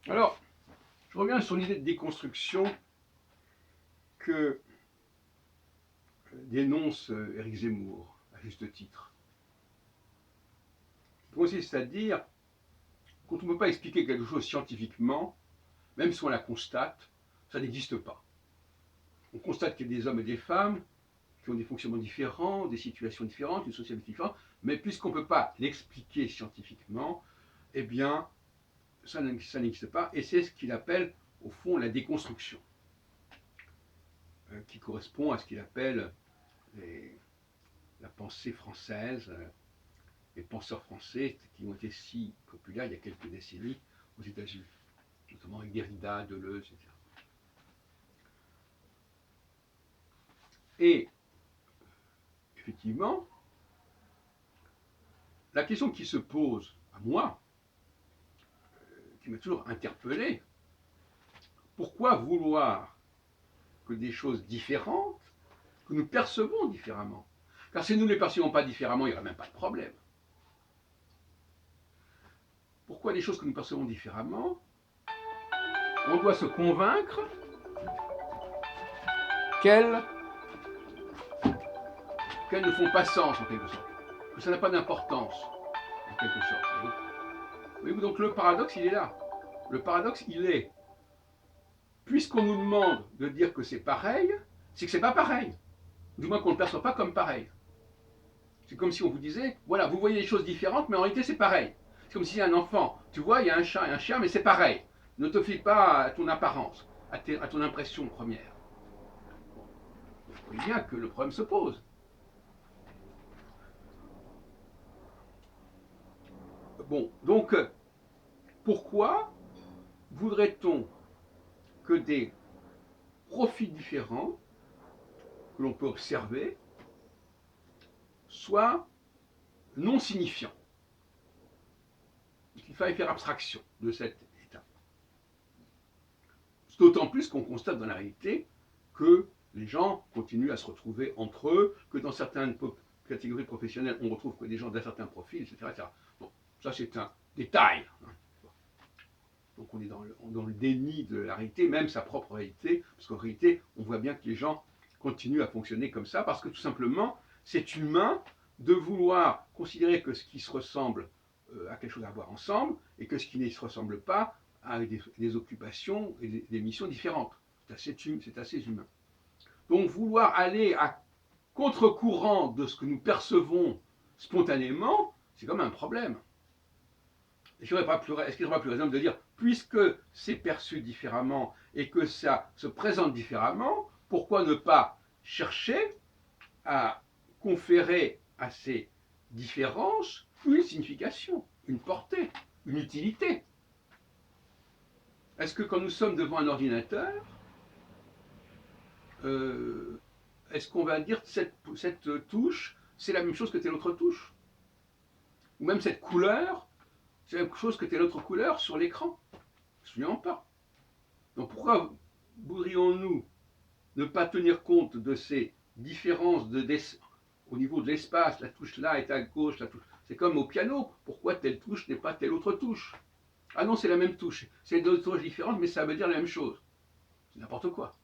Alors, je reviens sur l'idée de déconstruction que dénonce Éric Zemmour, à juste titre. Qui consiste à dire, quand on ne peut pas expliquer quelque chose scientifiquement, même si on la constate, ça n'existe pas. On constate qu'il y a des hommes et des femmes qui ont des fonctionnements différents, des situations différentes, une société différente, mais puisqu'on ne peut pas l'expliquer scientifiquement, eh bien, ça n'existe pas, et c'est ce qu'il appelle, au fond, la déconstruction, qui correspond à ce qu'il appelle la pensée française, les penseurs français qui ont été si populaires il y a quelques décennies aux États-Unis, notamment avec Derrida, Deleuze, etc. Et effectivement, la question qui se pose à moi, qui m'a toujours interpellé, pourquoi vouloir que des choses différentes, que nous percevons différemment? Car si nous ne les percevons pas différemment, il n'y aurait même pas de problème. Pourquoi des choses que nous percevons différemment, on doit se convaincre qu'elles ne font pas sens en quelque sorte, que ça n'a pas d'importance en quelque sorte. Voyez-vous, donc le paradoxe, il est là. Le paradoxe, il est, puisqu'on nous demande de dire que c'est pareil, c'est que c'est pas pareil. Du moins qu'on ne le perçoit pas comme pareil. C'est comme si on vous disait, voilà, vous voyez les choses différentes, mais en réalité c'est pareil. C'est comme si un enfant, tu vois, il y a un chat et un chien, mais c'est pareil. Ne te fie pas à ton apparence, à ton impression première. Bon, vous voyez bien que le problème se pose. Bon, donc, pourquoi voudrait-on que des profils différents que l'on peut observer soient non signifiants? Il fallait faire abstraction de cet état. D'autant plus qu'on constate dans la réalité que les gens continuent à se retrouver entre eux, que dans certaines catégories professionnelles, on retrouve que des gens d'un certain profil, etc. etc. Bon, ça c'est un détail. Donc on est dans le déni de la réalité, même sa propre réalité, parce qu'en réalité, on voit bien que les gens continuent à fonctionner comme ça, parce que tout simplement, c'est humain de vouloir considérer que ce qui se ressemble a quelque chose à voir ensemble, et que ce qui ne se ressemble pas a des occupations et des missions différentes. C'est assez humain. Donc vouloir aller à contre-courant de ce que nous percevons spontanément, c'est comme un problème. Est-ce qu'il n'y aurait pas plus raison de dire, puisque c'est perçu différemment et que ça se présente différemment, pourquoi ne pas chercher à conférer à ces différences une signification, une portée, une utilité? Est-ce que quand nous sommes devant un ordinateur, est-ce qu'on va dire cette touche, c'est la même chose que telle autre touche? Ou même cette couleur, c'est la même chose que telle autre couleur sur l'écran? Absolument pas. Donc pourquoi voudrions-nous ne pas tenir compte de ces différences au niveau de l'espace? La touche là est à gauche, la touche... C'est comme au piano. Pourquoi telle touche n'est pas telle autre touche? Ah non, c'est la même touche. C'est deux touches différentes, mais ça veut dire la même chose. C'est n'importe quoi.